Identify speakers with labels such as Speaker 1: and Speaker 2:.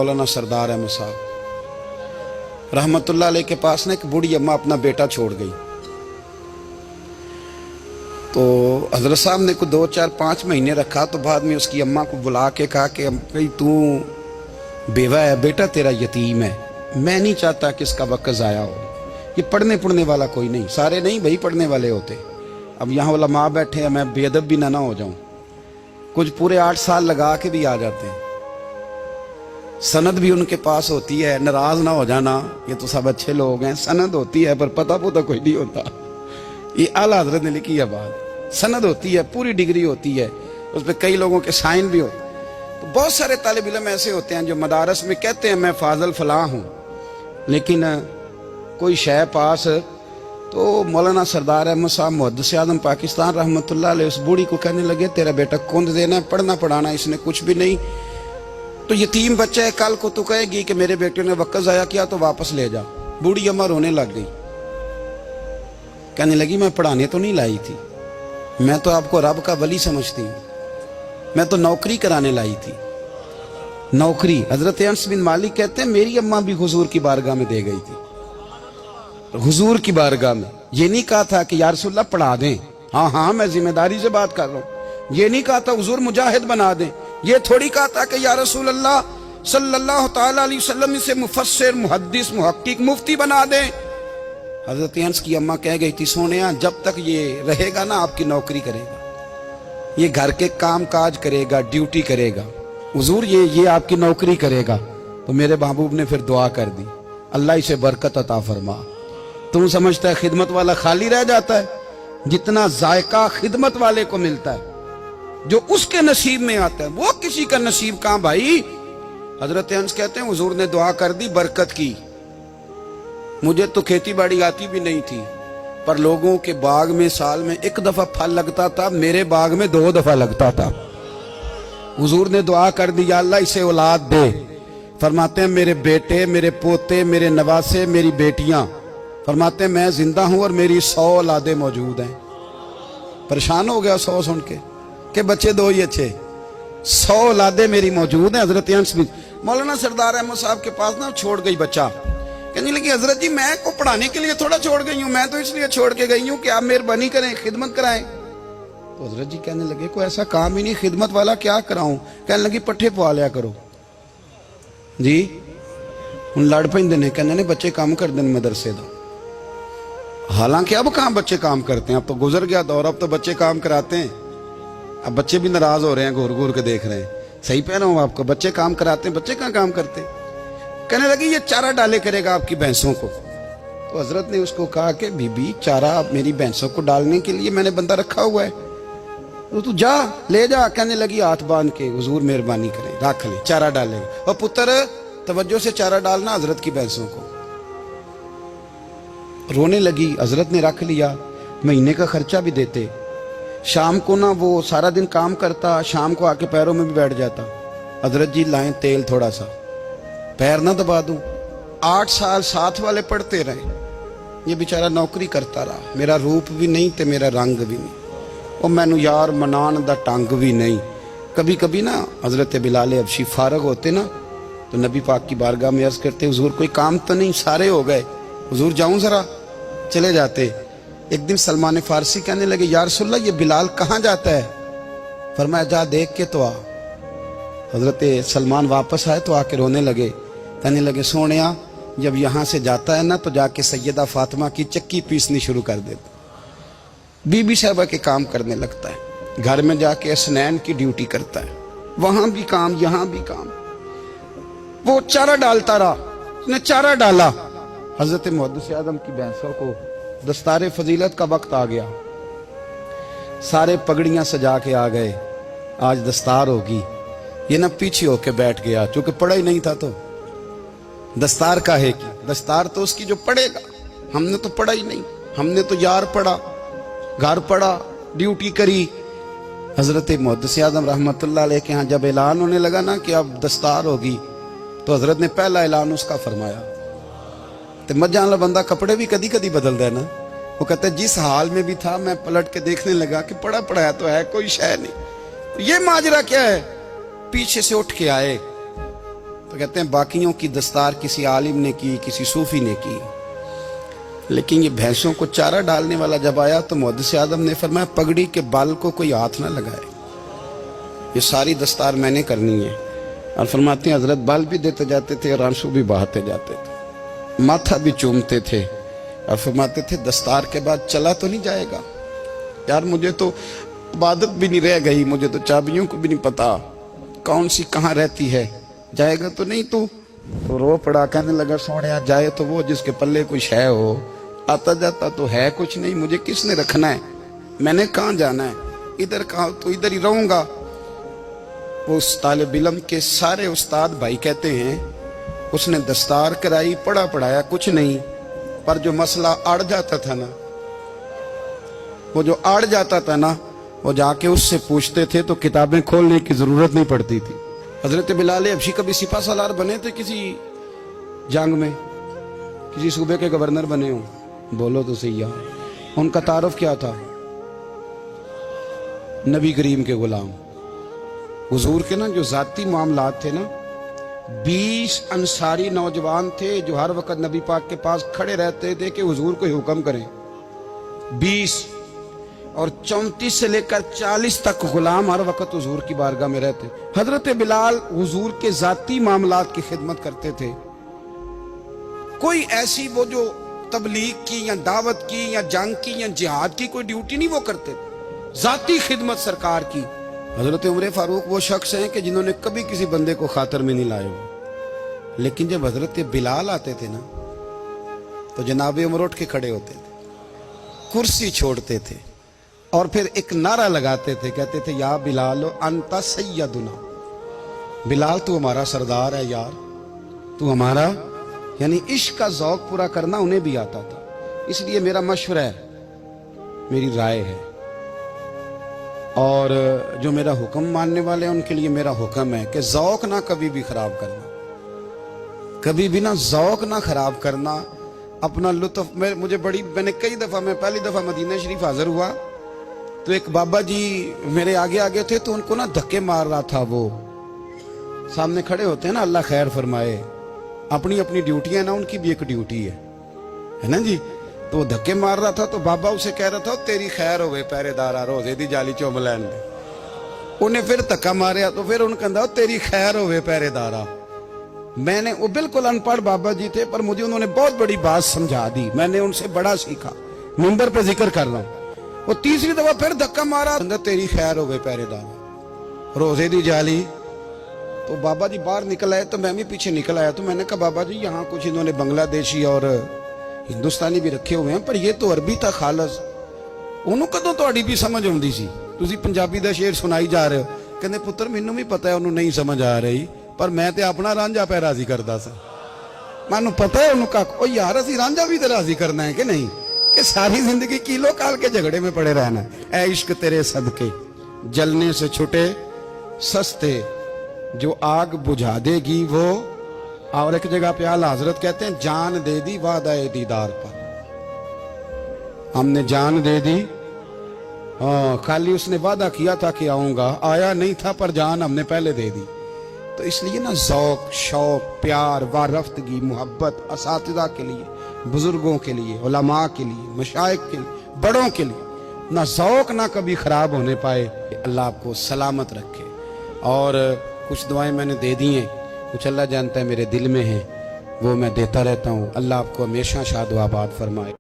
Speaker 1: मौलाना सरदार अहमद साहब रहमतुल्लाह अलैह के पास ना एक बूढ़ी अम्मा अपना बेटा छोड़ गई। तो हजरत साहब ने को 2, 4, 5 महीने रखा। तो बाद में उसकी अम्मा को बुला के कहा कि भाई तू बेवा है, बेटा तेरा यतीम है, मैं नहीं चाहता कि इसका वक्त ज़ाया हो। ये पढ़ने वाला कोई नहीं, सारे नहीं भाई पढ़ने वाले होते। अब यहाँ उलमा बैठे हैं, मैं बेअदब भी ना हो जाऊँ। कुछ पूरे 8 साल लगा के भी आ जाते हैं, सनद भी उनके पास होती है। नाराज ना हो जाना, ये तो सब अच्छे लोग हैं, सनद होती है पर पता पुता कोई नहीं होता। ये आला हजरत ने लिखी है बात, सनद होती है, पूरी डिग्री होती है, उस पर कई लोगों के साइन भी होते। तो बहुत सारे तालिब इल्म ऐसे होते हैं जो मदारस में कहते हैं मैं फाजल फलां हूँ, लेकिन कोई शय पास। तो मौलाना सरदार अहमद साहब मुहद्दिस आज़म पाकिस्तान रहमतुल्लाह अलैह उस बूढ़ी को कहने लगे तेरा बेटा कुंद देना है, पढ़ना पढ़ाना इसने कुछ भी नहीं, तो यतीम बच्चा है, कल को तू कहेगी कि मेरे बेटे ने वक्त ज़ाया किया तो वापस ले जा। बूढ़ी अम्मा रोने लग गई, कहने लगी मैं पढ़ाने तो नहीं लाई थी, मैं तो आपको रब का वली समझती हूँ, मैं तो नौकरी कराने लाई थी। नौकरी हजरत अनस बिन मालिक कहते हैं मेरी अम्मा भी हुजूर की बारगाह में दे गई थी। हुजूर की बारगाह में ये नहीं कहा था कि या रसूलल्लाह पढ़ा दें, हाँ हाँ मैं जिम्मेदारी से बात कर रहा हूँ। ये नहीं कहा था हुजूर मुजाहिद बना दें, ये थोड़ी कहा था कि या रसूलल्लाह सल्लल्लाहु तआला अलैहि वसल्लम से मुफस्सिर मुहद्दिस मुहक्किक मुफ्ती बना दें। हजरत अनस की अम्मा कह गई थी सोनिया जब तक ये रहेगा ना आपकी नौकरी करेगा, ये घर के काम काज करेगा, ड्यूटी करेगा, हुजूर ये आपकी नौकरी करेगा। तो मेरे महबूब ने फिर दुआ कर दी, अल्लाह इसे बरकत अता फरमा। तुम समझता है खिदमत वाला खाली रह जाता है? जितना जायका खिदमत वाले को मिलता है, जो उसके नसीब में आता है, वो किसी का नसीब कहां भाई। हजरत अनस कहते हैं हुजूर ने दुआ कर दी, बरकत की। मुझे तो खेती बाड़ी आती भी नहीं थी, पर लोगों के बाग में साल में 1 दफा फल लगता था, मेरे बाग में 2 दफा लगता था। हुजूर ने दुआ कर दी अल्लाह इसे औलाद दे। फरमाते हैं मेरे बेटे, मेरे पोते, मेरे नवासे, मेरी बेटियां, फरमाते हैं मैं जिंदा हूं और मेरी 100 औलादे मौजूद हैं। परेशान हो गया 100 सुन के बच्चे 2 ही अच्छे, 100 औलादे मेरी मौजूद हैं। हजरत अनस बिन मौलाना सरदार अहमद साहब के पास ना छोड़ गई बच्चा, कहने लगी हजरत जी मैं को पढ़ाने के लिए थोड़ा छोड़ गई हूँ, मैं तो इसलिए छोड़ के गई हूँ कि आप मेहरबानी करें, खिदमत कराएं। तो हजरत जी कहने लगे कोई ऐसा काम ही नहीं, खिदमत वाला क्या कराऊं। कहने लगी पट्ठे पवा लिया करो जी। हूँ लड़ पेंदे ने, कहने ने बच्चे काम कर दें मदरसे का। हालांकि अब कहाँ बच्चे काम करते हैं, अब तो गुजर गया दौर, अब तो बच्चे काम कराते हैं। अब बच्चे भी नाराज हो रहे हैं, घूर घूर के देख रहे हैं। सही कह रहा हूँ आपको, बच्चे काम कराते हैं, बच्चे कहाँ काम करते। कहने लगी ये चारा डाले करेगा आपकी भैंसों को। तो हजरत ने उसको कहा कि बीबी चारा मेरी भैंसों को डालने के लिए मैंने बंदा रखा हुआ है, तो तू जा ले जा। कहने लगी हाथ बांध के हुजूर मेहरबानी करें रख ले, चारा डालेगा। और पुत्र तवज्जो से चारा डालना हजरत की भैंसों को। रोने लगी, हजरत ने रख लिया, महीने का खर्चा भी देते। शाम को ना वो सारा दिन काम करता, शाम को आके पैरों में भी बैठ जाता, हजरत जी लाएं तेल थोड़ा सा, पैर ना दबा दूं। 8 साल साथ वाले पढ़ते रहे, ये बेचारा नौकरी करता रहा, मेरा रूप भी नहीं ते मेरा रंग भी नहीं, और मैनू यार मनान दा टंग भी नहीं। कभी कभी ना हजरत बिलाल हबशी फारग होते ना, तो नबी पाक की बारगाह में अर्ज करते हुजूर कोई काम तो नहीं, सारे हो गए, हुजूर जाऊं जरा, चले जाते। एक दिन सलमान फारसी कहने लगे या रसूलल्लाह ये बिलाल कहाँ जाता है। फरमाया जा देख के तो आ। हजरत सलमान वापस आए तो आके रोने लगे, कहने लगे सोनिया जब यहाँ से जाता है ना तो जाके सैयदा फातिमा की चक्की पीसनी शुरू कर देता, बीबी साहबा के काम करने लगता है, घर में जाके स्नैन की ड्यूटी करता है, वहां भी काम यहाँ भी काम। वो चारा डालता रहा, उसने चारा डाला। हजरत मुहद्दिस आज़म की भैंसों को दस्तारे फजीलत का वक्त आ गया, सारे पगड़ियां सजा के आ गए, आज दस्तार होगी। ये ना पीछे होके बैठ गया, चूंकि पढ़ा ही नहीं था तो दस्तार का है कि दस्तार तो उसकी जो पढ़ेगा, हमने तो पढ़ा ही नहीं, हमने तो यार पढ़ा, घर पढ़ा, ड्यूटी करी। हजरत मुहद्दिस आज़म रहमतुल्लाह अलैह के यहाँ जब ऐलान होने लगा ना कि अब दस्तार होगी, तो हजरत ने पहला ऐलान उसका फरमाया। तो मजा वाला बंदा कपड़े भी कदी कदी बदलता है ना, वो कहता है जिस हाल में भी था मैं पलट के देखने लगा कि पढ़ा पढ़ाया तो है, कोई शय नहीं। तो ये माजरा क्या है, पीछे से उठ के आए, تو کہتے ہیں باقیوں کی دستار کسی عالم نے کی, کسی صوفی نے کی, لیکن یہ بھینسوں کو چارہ ڈالنے والا جب آیا تو محدث اعظم نے فرمایا پگڑی کے بال کو کوئی ہاتھ نہ لگائے, یہ ساری دستار میں نے کرنی ہے. اور فرماتے ہیں حضرت بال بھی دیتے جاتے تھے اور آنسو بھی بہاتے جاتے تھے, ماتھا بھی چومتے تھے اور فرماتے تھے دستار کے بعد چلا تو نہیں جائے گا یار, مجھے تو عبادت بھی نہیں رہ گئی, مجھے تو چابیوں کو بھی نہیں پتا کون سی کہاں رہتی ہے, جائے گا تو نہیں تو رو پڑا, کہنے لگا سوڑیا جائے تو وہ جس کے پلے کچھ ہے ہو, آتا جاتا تو ہے کچھ نہیں, مجھے کس نے رکھنا ہے, میں نے کہاں جانا ہے, ادھر کہاں تو ادھر ہی رہوں گا. وہ اس طالب علم کے سارے استاد بھائی کہتے ہیں اس نے دستار کرائی, پڑھا پڑھایا کچھ نہیں, پر جو مسئلہ اڑ جاتا تھا نا, وہ جو اڑ جاتا تھا نا, وہ جا کے اس سے پوچھتے تھے تو کتابیں کھولنے کی ضرورت نہیں پڑتی تھی. حضرت بلال حبشی کبھی سپاہ سالار بنے تھے کسی جنگ میں, کسی صوبے کے گورنر بنے ہوں, بولو تو صحیح ہے. ان کا تعارف کیا تھا؟ نبی کریم کے غلام. حضور کے نا جو ذاتی معاملات تھے نا, 20 انصاری نوجوان تھے جو ہر وقت نبی پاک کے پاس کھڑے رہتے تھے کہ حضور کو حکم کریں, 20, اور 34 سے لے کر 40 تک غلام ہر وقت حضور کی بارگاہ میں رہتے. حضرت بلال حضور کے ذاتی معاملات کی خدمت کرتے تھے, کوئی ایسی وہ جو تبلیغ کی یا دعوت کی یا جنگ کی یا جہاد کی کوئی ڈیوٹی نہیں وہ کرتے تھے, ذاتی خدمت سرکار کی. حضرت عمر فاروق وہ شخص ہیں کہ جنہوں نے کبھی کسی بندے کو خاطر میں نہیں لائے ہو, لیکن جب حضرت بلال آتے تھے نا تو جناب عمر اٹھ کے کھڑے ہوتے تھے, کرسی چھوڑتے تھے اور پھر ایک نعرہ لگاتے تھے, کہتے تھے یا بلال انت سیدنا, بلال تو ہمارا سردار ہے یار, تو ہمارا. یعنی عشق کا ذوق پورا کرنا انہیں بھی آتا تھا. اس لیے میرا مشورہ ہے, میری رائے ہے, اور جو میرا حکم ماننے والے ہیں ان کے لیے میرا حکم ہے کہ ذوق نہ کبھی بھی خراب کرنا, کبھی بھی نہ ذوق نہ خراب کرنا, اپنا لطف. میں نے کئی دفعہ, میں پہلی دفعہ مدینہ شریف حاضر ہوا تو ایک بابا جی میرے آگے آگے تھے, تو ان کو نا دھکے مار رہا تھا. وہ سامنے کھڑے ہوتے ہیں نا, اللہ خیر فرمائے, اپنی اپنی ڈیوٹی ہے نا, ان کی بھی ایک ڈیوٹی ہے نا جی. تو وہ دھکے مار رہا تھا تو بابا اسے کہہ رہا تھا تیری خیر ہوئے پہرے دارا, روزے دی جالی چوم لین دے. انہیں پھر دھکا ماریا تو پھر ان کہا تیری خیر ہوئے پہرے دارا. میں نے, وہ بالکل ان پڑھ بابا جی تھے, پر مجھے انہوں نے بہت بڑی بات سمجھا دی, میں نے ان سے بڑا سیکھا, منبر پہ ذکر کر رہا ہوں. وہ تیسری دفعہ پھر دھکا مارا, تیری خیر ہوئے پہرے دارا, روزے دی جالی. تو بابا جی باہر نکل آئے تو میں بھی پیچھے نکل آیا. تو میں نے کہا بابا جی یہاں کچھ انہوں نے بنگلہ دیشی اور ہندوستانی بھی رکھے ہوئے ہیں, پر یہ تو عربی تھا خالص, انہوں کدوں تہاڈی بھی سمجھ آؤندی سی, تسی پنجابی دا شعر سنائی جا رہے ہو. کہندے پتر مینوں بھی پتہ ہے انہوں نہیں سمجھ آ رہی, پر میں تے اپنا رانجھا پہ راضی کردا سا. مینوں پتہ ہے انہوں کا او یار اسی رانجھا بھی تے راضی کرنا ہے کہ نہیں, کہ ساری زندگی کیلو کال کے جھگڑے میں پڑے رہنا ہے. اے عشق تیرے صدقے جلنے سے چھٹے سستے, جو آگ بجھا دے گی وہ. اور ایک جگہ پہ اعلیٰ حضرت کہتے ہیں جان دے دی وعدہ دیدار پر, ہم نے جان دے دی. خالی اس نے وعدہ کیا تھا کہ آؤں گا, آیا نہیں تھا, پر جان ہم نے پہلے دے دی. تو اس لیے نا ذوق, شوق, پیار, وارفتگی, محبت اساتذہ کے لیے, بزرگوں کے لیے, علماء کے لیے, مشائخ کے لیے, بڑوں کے لیے, نہ ذوق نہ کبھی خراب ہونے پائے. اللہ آپ کو سلامت رکھے. اور کچھ دعائیں میں نے دے دی ہیں, کچھ اللہ جانتا ہے میرے دل میں ہیں, وہ میں دیتا رہتا ہوں. اللہ آپ کو ہمیشہ شاد و آباد فرمائے.